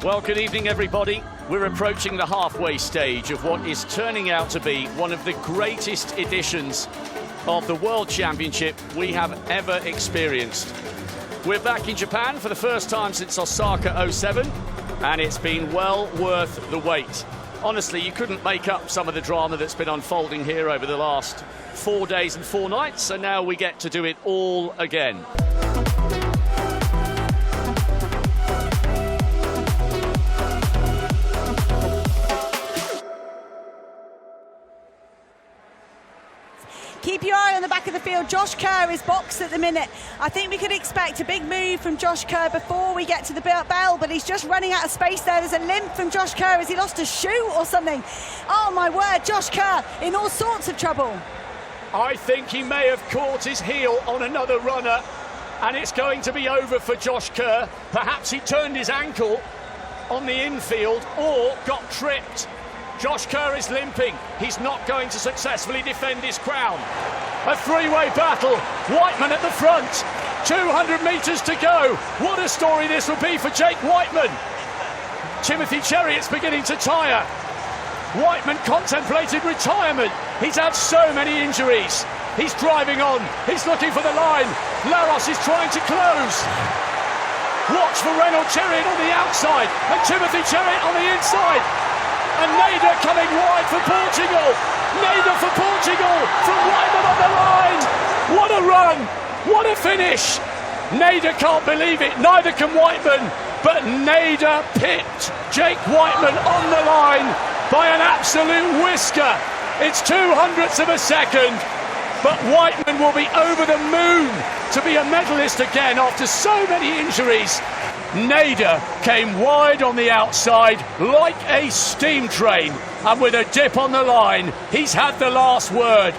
Well, good evening, everybody. We're approaching the halfway stage of what is turning out to be one of the greatest editions of the World Championship we have ever experienced. We're back in Japan for the first time since Osaka 07, and it's been well worth the wait. Honestly, you couldn't make up some of the drama that's been unfolding here over the last 4 days and 4 nights, so now we get to do it all again. Keep your eye on the back of the field. Josh Kerr is boxed at the minute. I think we could expect a big move from Josh Kerr before we get to the bell, but he's just running out of space there. There's a limp from Josh Kerr. Has he lost a shoe or something? Oh my word, Josh Kerr in all sorts of trouble. I think he may have caught his heel on another runner, and it's going to be over for Josh Kerr. Perhaps he turned his ankle on the infield or got tripped. Josh Kerr is limping. He's not going to successfully defend his crown. A three-way battle. Whiteman at the front. 200 metres to go. What a story this will be for Jake Whiteman. Timothy Cheruiyot's beginning to tire. Whiteman contemplated retirement. He's had so many injuries. He's driving on. He's looking for the line. Laros is trying to close. Watch for Renaud Cheruiyot on the outside and Timothy Cheruiyot on the inside. And Nader coming wide for Portugal. Nader for Portugal from Whiteman on the line. What a run. What a finish. Nader can't believe it. Neither can Whiteman. But Nader pipped Jake Whiteman on the line by an absolute whisker. It's 200ths of a second. But Whiteman will be over the moon to be a medalist again after so many injuries. Nader came wide on the outside like a steam train, and with a dip on the line, he's had the last word.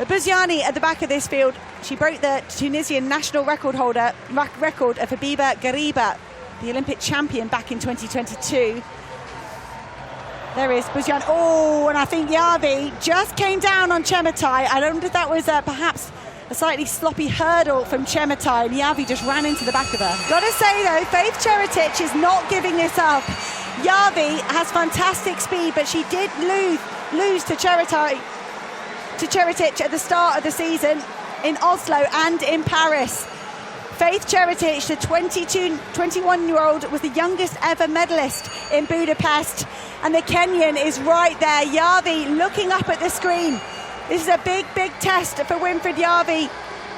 Buziani at the back of this field. She broke the Tunisian national record of Habiba Gariba, the Olympic champion back in 2022. There is Buziani. Oh, and I think Yavi just came down on Chemutai. I don't know if that was perhaps a slightly sloppy hurdle from Chemutai, and Yavi just ran into the back of her. Gotta say though, Faith Cheruiyot is not giving this up. Yavi has fantastic speed, but she did lose to Cheruiyot at the start of the season in Oslo and in Paris. Faith Cheruiyot, the 21-year-old, was the youngest ever medalist in Budapest. And the Kenyan is right there. Yavi looking up at the screen. This is a big, big test for Winfried Yavi.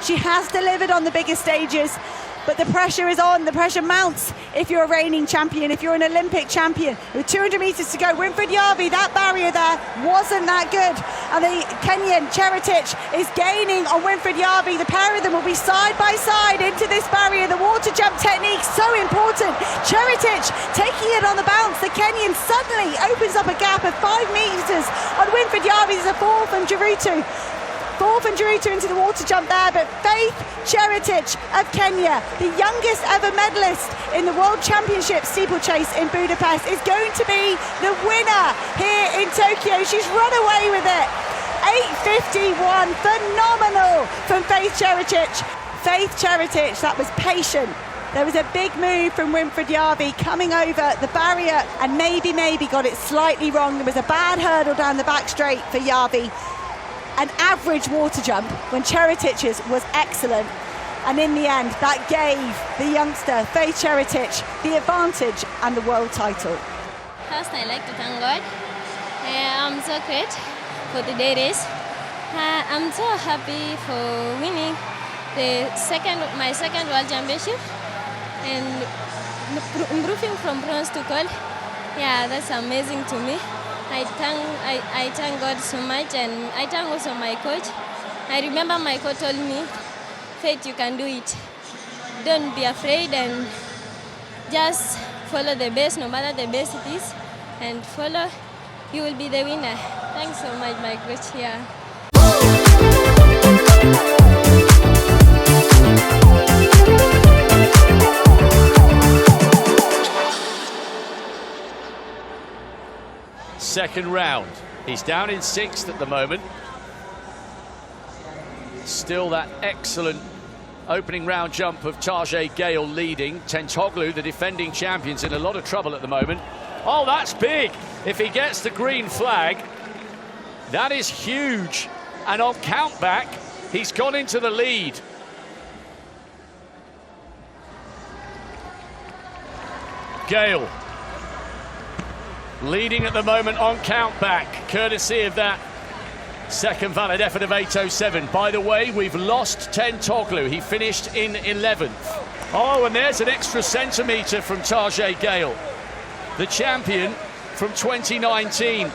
She has delivered on the biggest stages, but the pressure is on. The pressure mounts if you're a reigning champion, if you're an Olympic champion. With 200 metres to go, Winfried Yavi, that barrier there wasn't that good. And the Kenyan Cheruiyot is gaining on Winfried Yavi. The pair of them will be side by side into this barrier. The water jump technique, so important. Cheruiyot taking it on the bounce. The Kenyan suddenly opens up a gap of 5 metres on Winfried Yavi. There's a fall from Jerutu. Into the water jump there, but Faith Cheruiyot of Kenya, the youngest ever medalist in the World Championship steeplechase in Budapest, is going to be the winner here in Tokyo. She's run away with it. 8:51, phenomenal from Faith Cheruiyot. Faith Cheruiyot, that was patient. There was a big move from Winfried Yavi coming over the barrier and maybe got it slightly wrong. There was a bad hurdle down the back straight for Yavi. An average water jump when Cheruiyot's was excellent, and in the end that gave the youngster Faith Cheruiyot the advantage and the world title. First, I'd like to thank God. I'm so great for the day race. I'm so happy for winning my second world championship and improving from bronze to gold. Yeah, that's amazing to me. I thank God so much, and I thank also my coach. I remember my coach told me, Faith, you can do it. Don't be afraid and just follow the best, no matter the best it is, and follow, you will be the winner. Thanks so much, my coach. Yeah. second round. He's down in 6th at the moment. Still that excellent opening round jump of Tajay Gale leading. Tentoglu, the defending champions, in a lot of trouble at the moment. Oh, that's big. If he gets the green flag, that is huge. And on countback, he's gone into the lead. Gale leading at the moment on countback, courtesy of that second valid effort of 8:07. By the way, we've lost Tentoglu. He finished in 11th. Oh, and there's an extra centimetre from Tajay Gale, the champion from 2019.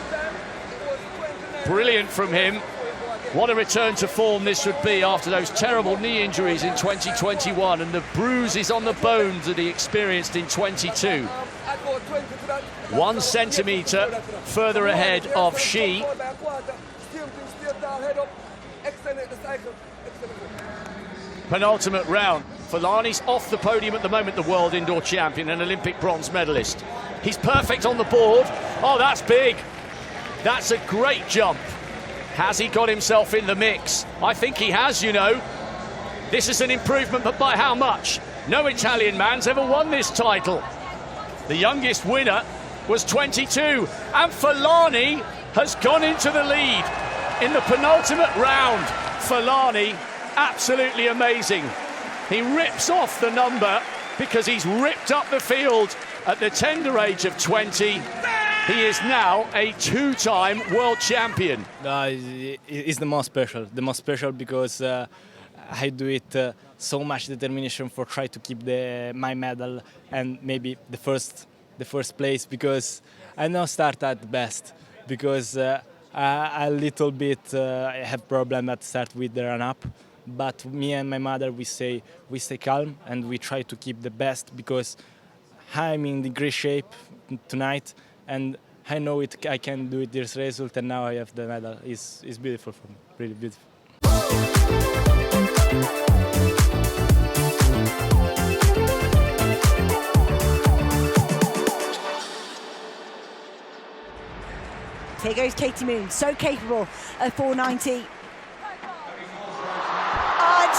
Brilliant from him. What a return to form this would be after those terrible knee injuries in 2021 and the bruises on the bones that he experienced in 22. 1 centimetre further ahead of Shi. Penultimate round. Fulani's off the podium at the moment, the world indoor champion and Olympic bronze medalist. He's perfect on the board. Oh, that's big. That's a great jump. Has he got himself in the mix? I think he has, you know. This is an improvement, but by how much? No Italian man's ever won this title. The youngest winner was 22, and Fulani has gone into the lead in the penultimate round. Fulani, absolutely amazing. He rips off the number because he's ripped up the field at the tender age of 20. He is now a 2-time world champion. It's the most special because I do it so much determination for try to keep my medal and maybe the first place, because I don't start at the best, because a little bit I have problem at start with the run up, but me and my mother we stay calm and we try to keep the best, because I'm in the great shape tonight and I know I can do this result, and now I have the medal. It's beautiful for me, really beautiful. Here goes Katie Moon, so capable at 490. And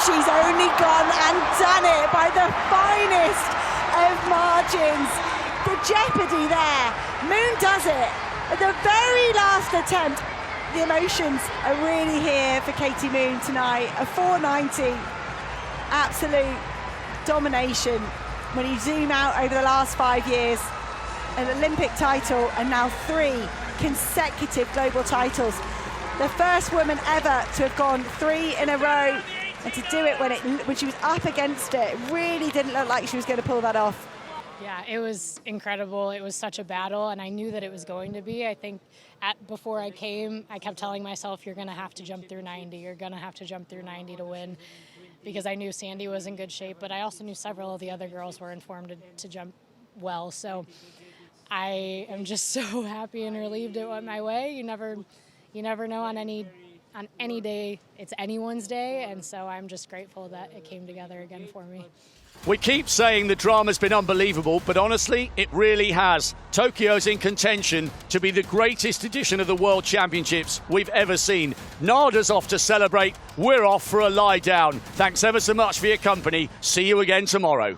she's only gone and done it by the finest of margins. The jeopardy there. Moon does it at the very last attempt. The emotions are really here for Katie Moon tonight. A 490, absolute domination. When you zoom out over the last 5 years, an Olympic title and now 3 consecutive global titles. The first woman ever to have gone 3 in a row, and to do it when she was up against it, it really didn't look like she was going to pull that off. Yeah, it was incredible. It was such a battle, and I knew that it was going to be. I think before I came, I kept telling myself, you're going to have to jump through 90. You're going to have to jump through 90 to win, because I knew Sandy was in good shape, but I also knew several of the other girls were informed to jump well. So I am just so happy and relieved it went my way. You never know on any day. It's anyone's day, and so I'm just grateful that it came together again for me. We keep saying the drama's been unbelievable, but honestly, it really has. Tokyo's in contention to be the greatest edition of the World Championships we've ever seen. Nada's off to celebrate. We're off for a lie down. Thanks ever so much for your company. See you again tomorrow.